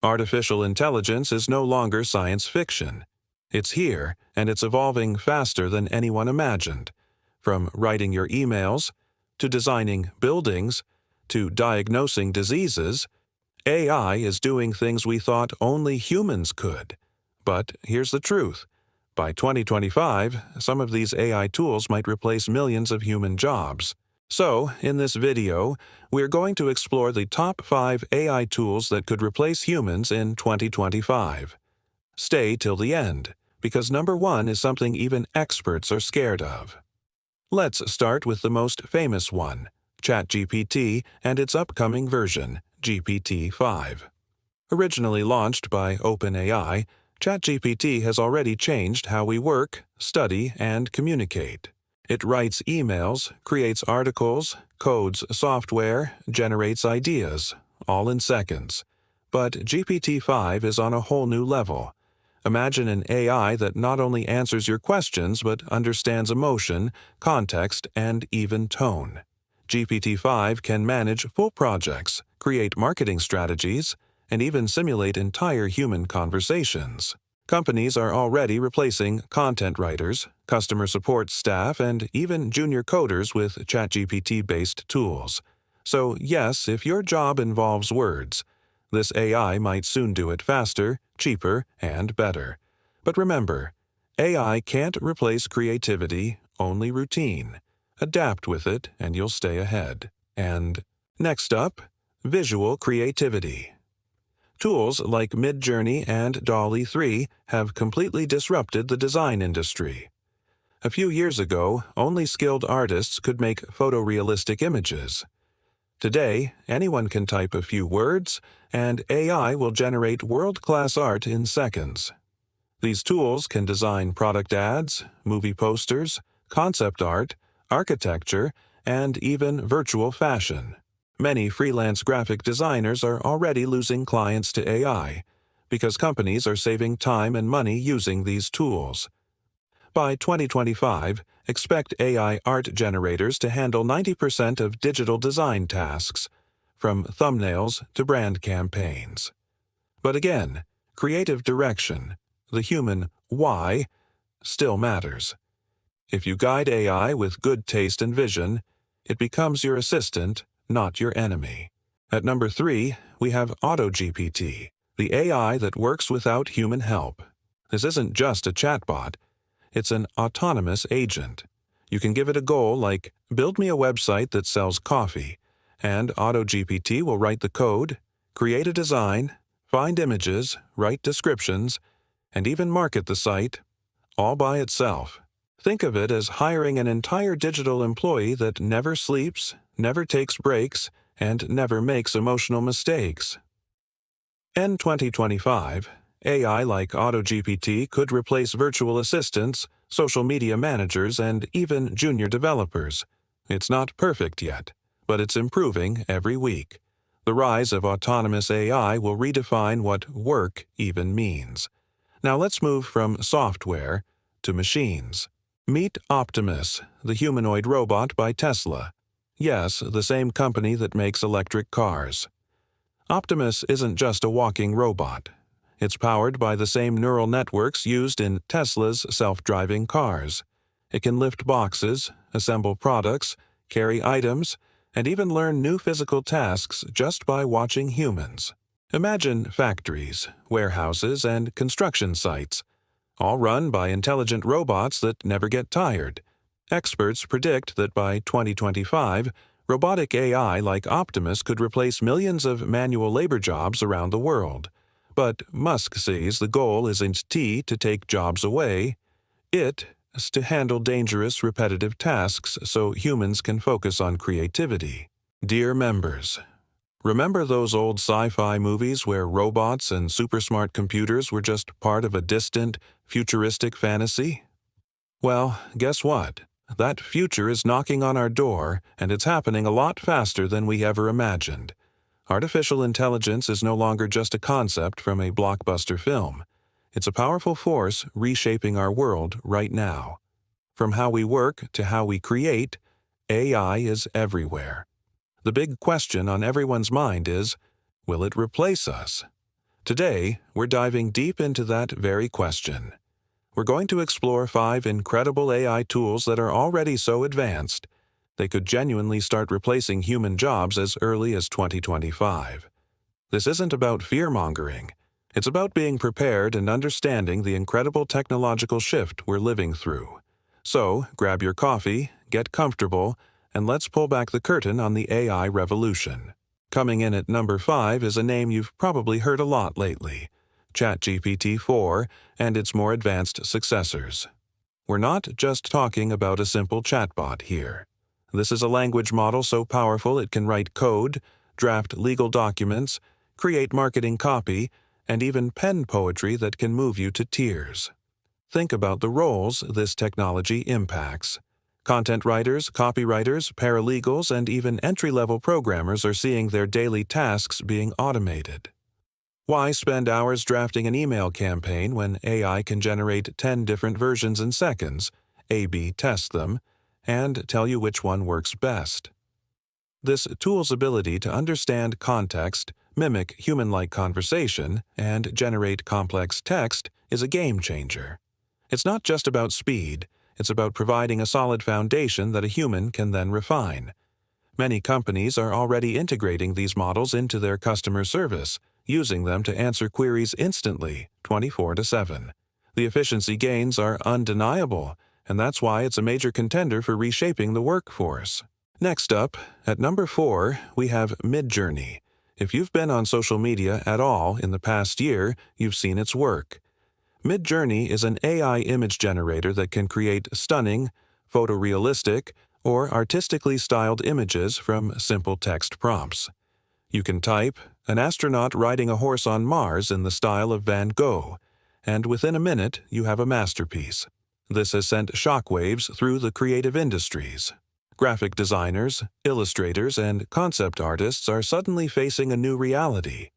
Artificial intelligence is no longer science fiction. It's here, and it's evolving faster than anyone imagined. From writing your emails, to designing buildings, to diagnosing diseases, AI is doing things we thought only humans could. But here's the truth. By 2025, some of these AI tools might replace millions of human jobs. So, in this video, we're going to explore the top 5 AI tools that could replace humans in 2025. Stay till the end, because number 1 is something even experts are scared of. Let's start with the most famous one, ChatGPT and its upcoming version, GPT-5. Originally launched by OpenAI, ChatGPT has already changed how we work, study, and communicate. It writes emails, creates articles, codes software, generates ideas, all in seconds. But GPT-5 is on a whole new level. Imagine an AI that not only answers your questions but understands emotion, context, and even tone. GPT-5 can manage full projects, create marketing strategies, and even simulate entire human conversations. Companies are already replacing content writers, customer support staff, and even junior coders with ChatGPT-based tools. So yes, if your job involves words, this AI might soon do it faster, cheaper, and better. But remember, AI can't replace creativity, only routine. Adapt with it, and you'll stay ahead. And next up, visual creativity. Tools like Midjourney and DALL-E 3 have completely disrupted the design industry. A few years ago, only skilled artists could make photorealistic images. Today, anyone can type a few words, and AI will generate world-class art in seconds. These tools can design product ads, movie posters, concept art, architecture, and even virtual fashion. Many freelance graphic designers are already losing clients to AI because companies are saving time and money using these tools. By 2025, expect AI art generators to handle 90% of digital design tasks, from thumbnails to brand campaigns. But again, creative direction, the human why, still matters. If you guide AI with good taste and vision, it becomes your assistant, not your enemy. At number 3, we have AutoGPT, the AI that works without human help. This isn't just a chatbot, it's an autonomous agent. You can give it a goal like, build me a website that sells coffee, and AutoGPT will write the code, create a design, find images, write descriptions, and even market the site, all by itself. Think of it as hiring an entire digital employee that never sleeps, never takes breaks, and never makes emotional mistakes. In 2025, AI like AutoGPT could replace virtual assistants, social media managers, and even junior developers. It's not perfect yet, but it's improving every week. The rise of autonomous AI will redefine what work even means. Now let's move from software to machines. Meet Optimus, the humanoid robot by Tesla. Yes, the same company that makes electric cars. Optimus isn't just a walking robot. It's powered by the same neural networks used in Tesla's self-driving cars. It can lift boxes, assemble products, carry items, and even learn new physical tasks just by watching humans. Imagine factories, warehouses, and construction sites, all run by intelligent robots that never get tired. Experts predict that by 2025, robotic AI like Optimus could replace millions of manual labor jobs around the world. But Musk says the goal isn't to take jobs away. It is to handle dangerous, repetitive tasks so humans can focus on creativity. Dear members, remember those old sci-fi movies where robots and super-smart computers were just part of a distant, futuristic fantasy? Well, guess what? That future is knocking on our door, and it's happening a lot faster than we ever imagined. Artificial intelligence is no longer just a concept from a blockbuster film. It's a powerful force reshaping our world right now. From how we work to how we create, AI is everywhere. The big question on everyone's mind is, will it replace us? Today, we're diving deep into that very question. We're going to explore 5 incredible AI tools that are already so advanced they could genuinely start replacing human jobs as early as 2025. This isn't about fear-mongering. It's about being prepared and understanding the incredible technological shift we're living through. So, grab your coffee, get comfortable, and let's pull back the curtain on the AI revolution. Coming in at number 5 is a name you've probably heard a lot lately: ChatGPT-4 and its more advanced successors. We're not just talking about a simple chatbot here. This is a language model so powerful it can write code, draft legal documents, create marketing copy, and even pen poetry that can move you to tears. Think about the roles this technology impacts. Content writers, copywriters, paralegals, and even entry-level programmers are seeing their daily tasks being automated. Why spend hours drafting an email campaign when AI can generate 10 different versions in seconds, A/B test them, and tell you which one works best? This tool's ability to understand context, mimic human-like conversation, and generate complex text is a game changer. It's not just about speed, it's about providing a solid foundation that a human can then refine. Many companies are already integrating these models into their customer service, using them to answer queries instantly, 24/7. The efficiency gains are undeniable, and that's why it's a major contender for reshaping the workforce. Next up, at number 4, we have Midjourney. If you've been on social media at all in the past year, you've seen its work. Midjourney is an AI image generator that can create stunning, photorealistic, or artistically styled images from simple text prompts. You can type, "an astronaut riding a horse on Mars" in the style of Van Gogh, and within a minute you have a masterpiece. This has sent shockwaves through the creative industries. Graphic designers, illustrators, and concept artists are suddenly facing a new reality.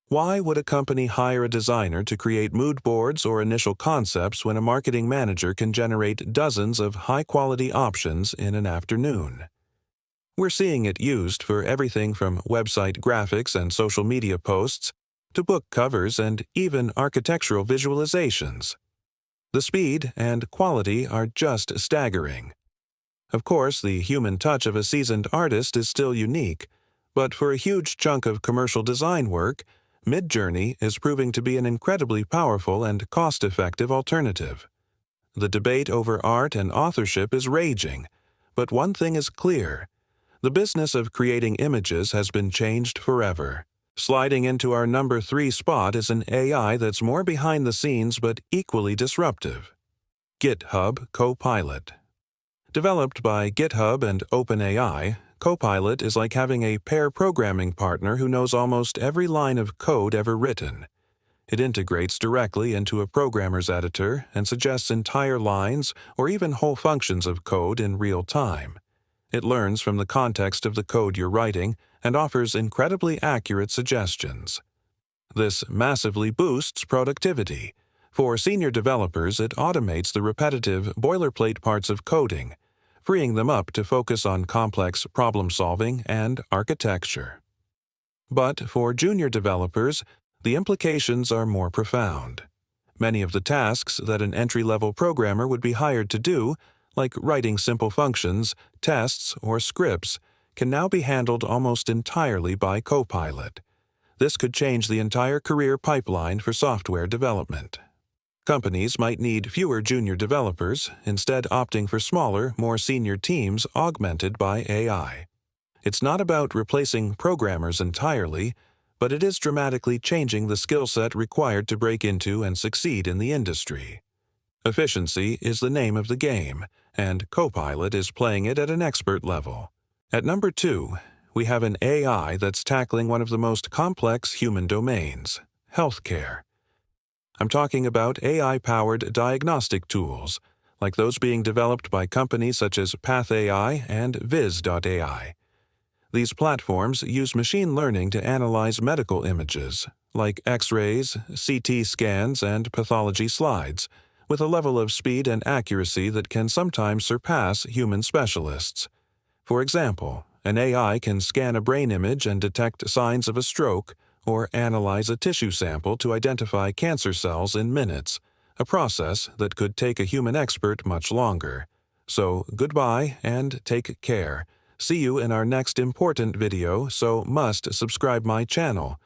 Why would a company hire a designer to create mood boards or initial concepts when a marketing manager can generate dozens of high-quality options in an afternoon? We're seeing it used for everything from website graphics and social media posts to book covers and even architectural visualizations. The speed and quality are just staggering. Of course, the human touch of a seasoned artist is still unique, but for a huge chunk of commercial design work, Midjourney is proving to be an incredibly powerful and cost-effective alternative. The debate over art and authorship is raging, but one thing is clear: the business of creating images has been changed forever. Sliding into our number 3 spot is an AI that's more behind the scenes but equally disruptive: GitHub Copilot. Developed by GitHub and OpenAI, Copilot is like having a pair programming partner who knows almost every line of code ever written. It integrates directly into a programmer's editor and suggests entire lines or even whole functions of code in real time. It learns from the context of the code you're writing and offers incredibly accurate suggestions. This massively boosts productivity. For senior developers, it automates the repetitive, boilerplate parts of coding, freeing them up to focus on complex problem-solving and architecture. But for junior developers, the implications are more profound. Many of the tasks that an entry-level programmer would be hired to do, like writing simple functions, tests, or scripts, can now be handled almost entirely by Copilot. This could change the entire career pipeline for software development. Companies might need fewer junior developers, instead opting for smaller, more senior teams augmented by AI. It's not about replacing programmers entirely, but it is dramatically changing the skill set required to break into and succeed in the industry. Efficiency is the name of the game, and Copilot is playing it at an expert level. At number 2, we have an AI that's tackling one of the most complex human domains: healthcare. I'm talking about AI-powered diagnostic tools, like those being developed by companies such as PathAI and Viz.ai. These platforms use machine learning to analyze medical images, like X-rays, CT scans, and pathology slides, with a level of speed and accuracy that can sometimes surpass human specialists. For example, an AI can scan a brain image and detect signs of a stroke, or analyze a tissue sample to identify cancer cells in minutes, a process that could take a human expert much longer. So goodbye and take care. See you in our next important video, so must subscribe my channel.